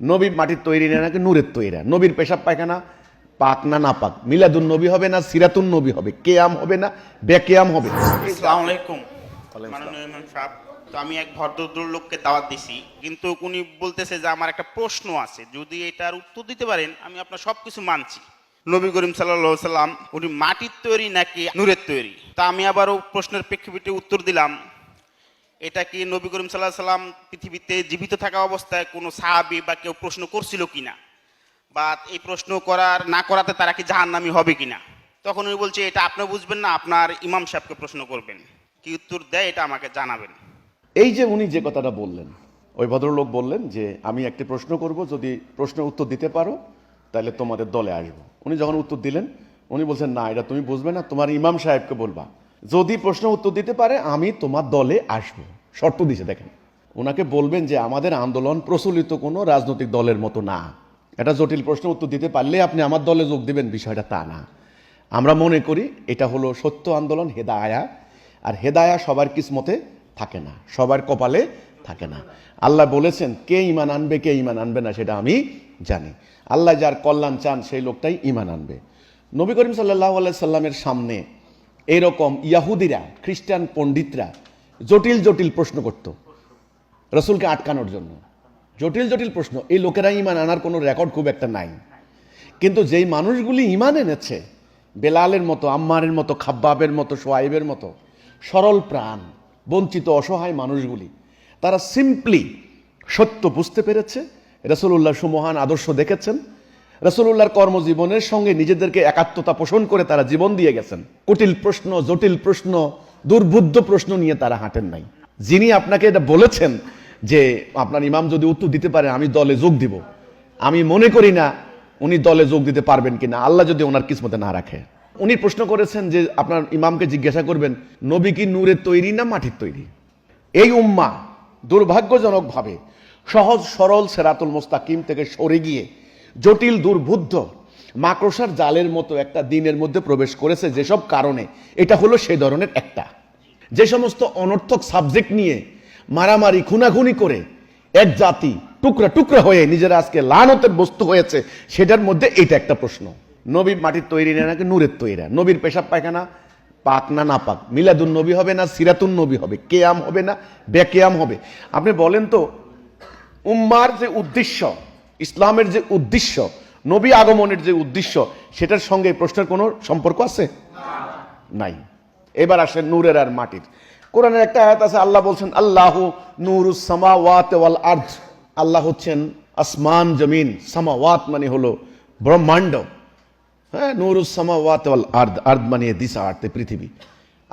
নবী মাটির তৈরি না, নাকি নূরের তৈরি? নবীর পেশাব পায়খানা পাক না না পাক? মিলাদুন নবী হবে না সিরাতুন নবী হবে? কেয়াম হবে না বেকেয়াম হবে? আসসালামু আলাইকুম মাননীয় ইমাম সাহেব। তো আমি এক ভদ্র লোককে দাওয়াত দিছি, কিন্তু উনি বলতেছে যে আমার একটা প্রশ্ন আছে, যদি এটার উত্তর দিতে পারেন আমি আপনার সবকিছু মানছি। নবী করিম সাল্লাল্লাহু আলাইহি সাল্লাম উনি মাটির তৈরি নাকি নূরের তৈরি? তা আমি আবারও প্রশ্নের প্রেক্ষিতে উত্তর দিলাম, এটা কি নবী করিম সাল্লাল্লাহু আলাইহি সাল্লাম পৃথিবীতে জীবিত থাকা অবস্থায় কোনো সাহাবী বা কেউ প্রশ্ন করছিল কিনা, বা এই প্রশ্ন করার না করাতে তারা কি জাহান্নামী হবে কিনা? তখন উনি বলছে এটা আপনি বুঝবেন না, আপনার ইমাম সাহেবকে প্রশ্ন করবেন। কি উত্তর দেয় এটা আমাকে জানাবেন। এই যে উনি যে কথাটা বললেন, ওই ভদ্রলোক বললেন যে আমি একটি প্রশ্ন করব, যদি প্রশ্নের উত্তর দিতে পারো তাহলে তোমাদের দলে আসবো। উনি যখন উত্তর দিলেন, উনি বলছেন না, এটা তুমি বুঝবে না, তোমার ইমাম সাহেবকে বলবা, যদি প্রশ্ন উত্তর দিতে পারে আমি তোমার দলে আসবো। শর্ত দিছে, দেখেন, ওনাকে বলবেন যে আমাদের আন্দোলন প্রচলিত কোনো রাজনৈতিক দলের মতো না, এটা জটিল প্রশ্ন উত্তর দিতে পারলে আপনি আমার দলে যোগ দিবেন, বিষয়টা তা না। আমরা মনে করি এটা হলো সত্য আন্দোলন, হেদায়া। আর হেদায়া সবার কিসমতে থাকে না, সবার কপালে থাকে না। আল্লাহ বলেছেন কে ঈমান আনবে কে ঈমান আনবে না সেটা আমি জানি। আল্লাহ যার কল্যাণ চান সেই লোকটাই ঈমান আনবে। নবী করিম সাল্লাল্লাহু আলাইহি সাল্লামের সামনে এরকম ইয়াহুদিরা, খ্রিস্টান পণ্ডিতরা জটিল জটিল প্রশ্ন করত রসুলকে আটকানোর জন্য। জটিল জটিল প্রশ্ন, এই লোকেরা ঈমান আনার কোনো রেকর্ড খুব একটা নাই। কিন্তু যেই মানুষগুলি ঈমান এনেছে, বেলালের মতো, আম্মারের মতো, খাব্বাবের মতো, সোয়াইবের মতো সরল প্রাণ বঞ্চিত অসহায় মানুষগুলি, তারা সিম্পলি সত্য বুঝতে পেরেছে, রাসূলুল্লাহর সুমহান আদর্শ দেখেছেন, রাসূলুল্লাহর কর্মজীবনের সঙ্গে নিজেদেরকে একাত্মতা পোষণ করে তারা জীবন দিয়ে গেছেন। কুটিল প্রশ্ন, জটিল প্রশ্ন, দুর্বুদ্ধ প্রশ্ন নিয়ে তারা হাঁটেন নাই। যিনি আপনাকে এটা বলেছেন যে আপনার ইমাম যদি উত্তর দিতে পারে আমি দলে যোগ দিব, আমি মনে করি না উনি দলে যোগ দিতে পারবেন কিনা, আল্লাহ যদি ওনার কিসমতে না রাখে। উনি প্রশ্ন করেছেন যে আপনার ইমামকে জিজ্ঞাসা করবেন নবী কি নূরের তৈরি না মাটির তৈরি? এই উম্মা দুর্ভাগ্যজনকভাবে সহজ সরল সিরাতুল মুস্তাকিম থেকে সরে গিয়ে জটিল দুর্বুদ্ধ মাকড়সার জালের মতো একটা দিনের মধ্যে প্রবেশ করেছে। যেসব কারণে, এটা হলো সেই ধরনের একটা। যে সমস্ত অনর্থক সাবজেক্ট নিয়ে মারামারি খুনাখুনি করে এক জাতি টুকরা টুকরা হয়ে নিজেরা আজকে লানতের বস্তু হয়েছে, সেটার মধ্যে এটা একটা প্রশ্ন। নবী মাটির তৈরি না, নাকি নূরের তৈরি? নবীর পেশাব পায়খানা পাক না না পাক? মিলাদুন নবী হবে না সিরাতুন নবী হবে? কেয়াম হবে না বেকেয়াম হবে? আপনি বলেন তো, উম্মার যে উদ্দেশ্য, ইসলামের যে উদ্দেশ্য, নবী আগমনের যে উদ্দেশ্য, সেটার সঙ্গে এই প্রশ্নের কোনো সম্পর্ক আছে? নাই। এবার আসেন নূরের আর মাটির। কোরআনের একটা আয়াত আছে, আল্লাহ বলছেন আল্লাহু নূরুস সামাওয়াতি ওয়াল আরদ। আল্লাহ হচ্ছেন আসমান জমিন, সামাওয়াত মানে হলো ব্রহ্মাণ্ড, হ্যাঁ, নূরুস সামাওয়াতি ওয়াল আরদ, আরদ মানে দিশা, আর্থে পৃথিবী।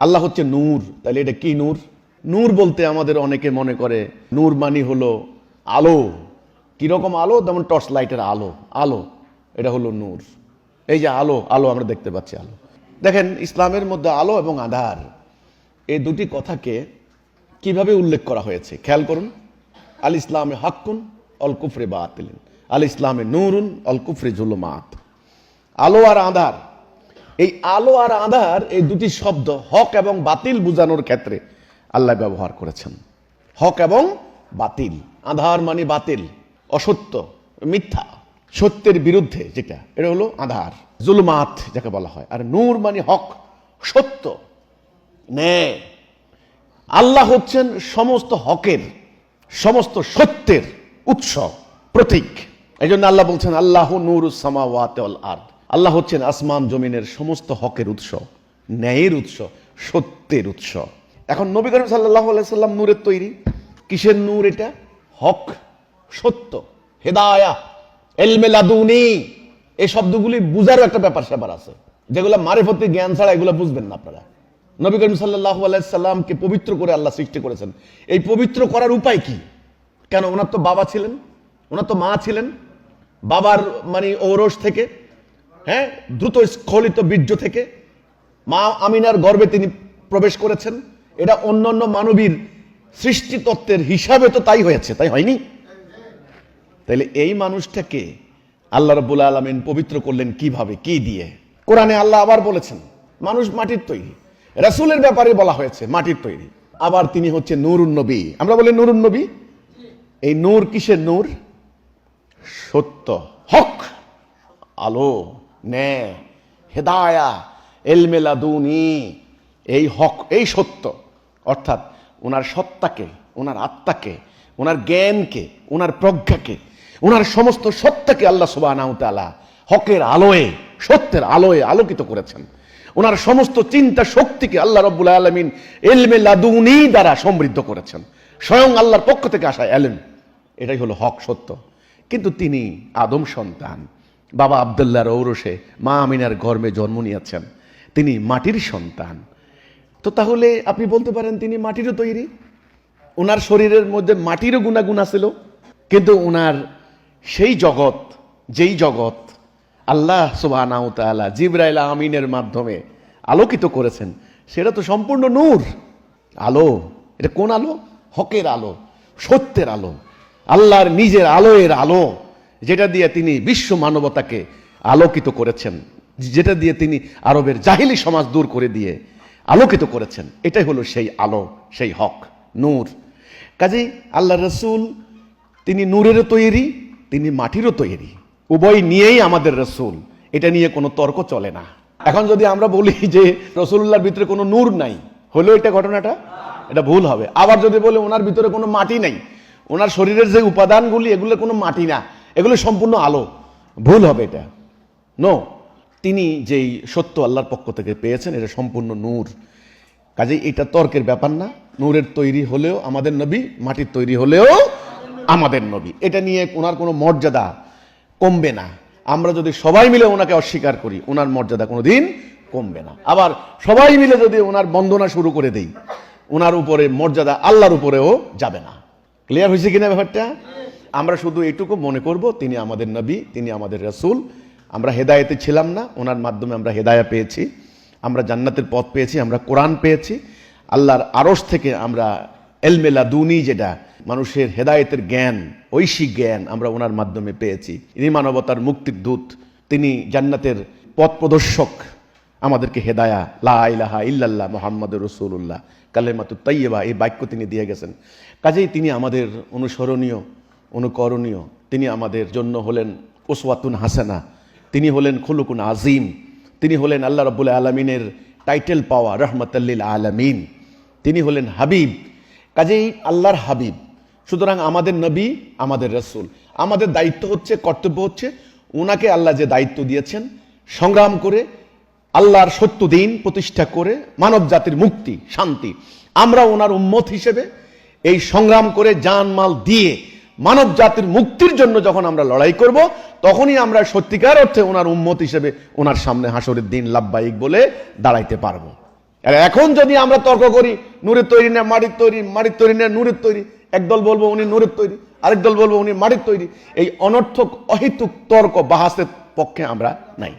আল্লাহ হচ্ছে নূর। তাহলে এটা কি নূর? নূর বলতে আমাদের অনেকে মনে করে নূর মানে হলো আলো। কিরকম আলো? যেমন টর্চ লাইটের আলো, আলো, এটা হলো নূর। এই যে আলো, আলো আমরা দেখতে পাচ্ছি আলো। দেখেন ইসলামের মধ্যে আলো এবং আঁধার এই দুটি কথাকে কিভাবে উল্লেখ করা হয়েছে খেয়াল করুন। আল ইসলামে হাক্কুন অল কুফরে বাতিল, আল ইসলামে নূরুন অল কুফরে জুলুমাত। আলো আর আঁধার, এই আলো আর আঁধার এই দুটি শব্দ হক এবং বাতিল বোঝানোর ক্ষেত্রে আল্লাহ ব্যবহার করেছেন। হক এবং বাতিল, আঁধার মানে বাতিল, অসত্য, মিথ্যা, সত্যের বিরুদ্ধে যেটা, এটা হলো আঁধার, জুলুমাত যাকে বলা হয়। আর নূর মানে হক, সত্য, ন্যায়। আল্লাহ হচ্ছেন সমস্ত হকের, সমস্ত সত্যের উৎস, প্রতীক। এই জন্য আল্লাহ বলছেন আল্লাহু নূরুস সামাওয়াতি ওয়াল আরদ। আল্লাহ হচ্ছেন আসমান জমিনের সমস্ত হকের উৎস, ন্যায়ের উৎস, সত্যের উৎস। এখন নবী করিম সাল্লাল্লাহু আলাইহি সাল্লাম নূরের তৈরি। কিসের নূর এটা? হক, সত্য, হেদায়া, ইলমে লাদুনি। এই শব্দগুলি বুঝারও একটা ব্যাপার স্যাপার আছে, যেগুলো মারিফতি জ্ঞান ছাড়া এগুলো বুঝবেন না আপনারা। নবী করিম সাল্লাল্লাহু আলাইহি সাল্লামকে পবিত্র করে আল্লাহ সৃষ্টি করেছেন। এই পবিত্র করার উপায় কি? কেন? ওনার তো বাবা ছিলেন, ওনার তো মা ছিলেন। বাবার মানে ঔরস থেকে, হ্যাঁ, দ্রুত স্খলিত বীর্য থেকে মা আমিনার গর্ভে তিনি প্রবেশ করেছেন। এটা অন্যান্য মানবীর সৃষ্টি তত্ত্বের হিসাবে তো তাই হয়েছে, তাই হয়নি? তাইলে এই মানুষটাকে আল্লাহ রাব্বুল আলামিন পবিত্র করলেন কিভাবে, কি দিয়ে? কোরআনে আল্লাহ আবার বলেছেন মানুষ মাটির তৈরি। রাসূলের ব্যাপারে বলা হয়েছে মাটির তৈরি। আবার তিনি হচ্ছে নূরুন নবী। আমরা বলি নূরুন নবী। এই নূর কিসের নূর? সত্য, হক, আলো, ন্যায়, হেদায়া, এলমে লাদুনি, এই হক, এই সত্য, অর্থাৎ ওনার সত্তাকে, ওনার আত্মাকে, ওনার জ্ঞানকে, ওনার প্রজ্ঞাকে, ওনার সমস্ত সত্তাকে আল্লাহ সুবহানাহু ওয়া তাআলা হকের আলোয়, সত্যের আলোয় আলোকিত করেছেন। ওনার সমস্ত চিন্তা শক্তিকে আল্লাহ রাব্বুল আলামিন ইলমে লাদুনি দ্বারা সমৃদ্ধ করেছেন, স্বয়ং আল্লাহর পক্ষ থেকে আসা এলেম। এটাই হলো হক, সত্য। কিন্তু তিনি আদম সন্তান, বাবা আব্দুল্লাহর ঔরসে মা আমিনার গর্ভে জন্ম নিয়েছেন, তিনি মাটির সন্তান। তো তাহলে আপনি বলতে পারেন তিনি মাটিরও তৈরি, ওনার শরীরের মধ্যে মাটিরও গুণাগুণ ছিল। কিন্তু ওনার সেই জগৎ, যেই জগৎ আল্লাহ সুবহানাহু ওয়া তাআলা জিবরাইল আমিনের মাধ্যমে আলোকিত করেছেন, সেটা তো সম্পূর্ণ নূর, আলো। এটা কোন আলো? হকের আলো, সত্যের আলো, আল্লাহর নিজের আলোয়ের আলো, যেটা দিয়ে তিনি বিশ্ব মানবতাকে আলোকিত করেছেন, যেটা দিয়ে তিনি আরবের জাহিলি সমাজ দূর করে দিয়ে আলোকিত করেছেন। এটাই হলো সেই আলো, সেই হক, নূর। কাজেই আল্লাহ রসুল তিনি নূরেরও তৈরি, তিনি মাটিরও তৈরি, উভয় নিয়েই আমাদের রসুল। এটা নিয়ে কোনো তর্ক চলে না। এখন যদি আমরা বলি যে রসুল্লাহর ভিতরে কোনো নূর নাই, হলো এটা ঘটনাটা, এটা ভুল হবে। আবার যদি বলে ওনার ভিতরে কোনো মাটি নাই, ওনার শরীরের যে উপাদানগুলি এগুলো কোনো মাটি না, এগুলো সম্পূর্ণ আলো, ভুল হবে এটা। নো, তিনি যেই সত্য আল্লাহর পক্ষ থেকে পেয়েছেন এটা সম্পূর্ণ নূর। কাজেই এটা তর্কের ব্যাপার না। নূরের তৈরি হলেও আমাদের নবী, মাটির তৈরি হলেও আমাদের নবী। এটা নিয়ে ওনার কোনো মর্যাদা কমবে না। আমরা যদি সবাই মিলে ওনাকে অস্বীকার করি, ওনার মর্যাদা কোনোদিন কমবে না। আবার সবাই মিলে যদি ওনার বন্দনা শুরু করে দেই, ওনার উপরে মর্যাদা আল্লাহর উপরেও যাবে না। ক্লিয়ার হয়েছে কিনা ব্যাপারটা? আমরা শুধু এটুকু মনে করব তিনি আমাদের নবী, তিনি আমাদের রাসূল। আমরা হেদায়েতে ছিলাম না, ওনার মাধ্যমে আমরা হেদায়া পেয়েছি, আমরা জান্নাতের পথ পেয়েছি, আমরা কোরআন পেয়েছি, আল্লাহর আরশ থেকে আমরা এলমে লাদুনি, যেটা মানুষের হেদায়েতের জ্ঞান, ঐশিক জ্ঞান, আমরা ওনার মাধ্যমে পেয়েছি। ইনি মানবতার মুক্তির দূত, তিনি জান্নাতের পথ প্রদর্শক, আমাদেরকে হেদায়া, লা ইলাহা ইল্লাল্লাহ মুহাম্মাদুর রাসূলুল্লাহ, কালেমাতুত তাইয়্যিবা, এই বাক্য তিনি দিয়ে গেছেন। কাজেই তিনি আমাদের অনুসরণীয়, অনুকরণীয়। তিনি আমাদের জন্য হলেন উসওয়াতুন হাসানা, তিনি হলেন খুলুকুন আজিম, তিনি হলেন আল্লাহ রাব্বুল আলামিনের টাইটেল পাওয়া রহমাতাল লিল আলামিন, তিনি হলেন হাবিব। কাজেই আল্লাহর হাবিব। সুতরাং আমাদের নবী, আমাদের রাসূল, আমাদের দায়িত্ব হচ্ছে, কর্তব্য হচ্ছে, ওনাকে আল্লাহ যে দায়িত্ব দিয়েছেন, সংগ্রাম করে আল্লাহর সত্য দিন প্রতিষ্ঠা করে মানব জাতির মুক্তি, শান্তি, আমরা ওনার উম্মত হিসেবে এই সংগ্রাম করে জান মাল দিয়ে মানব জাতির মুক্তির জন্য যখন আমরা লড়াই করব, তখনই আমরা সত্যিকার অর্থে ওনার উম্মত হিসেবে ওনার সামনে হাসরের দিন লাব্বাইক বলে দাঁড়াইতে পারবো। আর এখন যদি আমরা তর্ক করি নূরের তৈরি না মাটির তৈরি, মাটির তৈরি না নূরের তৈরি, একদল বলবো উনি নূরের তৈরি, আরেক দল বলবো উনি মাটির তৈরি, এই অনর্থক অহেতুক তর্ক বাহাসের পক্ষে আমরা নাই।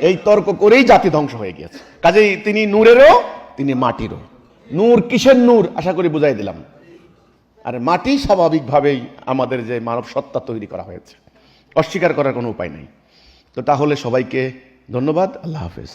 এই তর্ক করেই জাতি ধ্বংস হয়ে গিয়েছে। কাজেই তিনি নূরেরও, তিনি মাটিরও। নূর কিসের নূর আশা করি বুঝাই দিলাম। আর মাটি স্বাভাবিকভাবেই আমাদের যে মানব সত্তা তৈরি করা হয়েছে, অস্বীকার করার কোনো উপায় নেই। তো তাহলে সবাইকে ধন্যবাদ, আল্লাহ হাফেজ।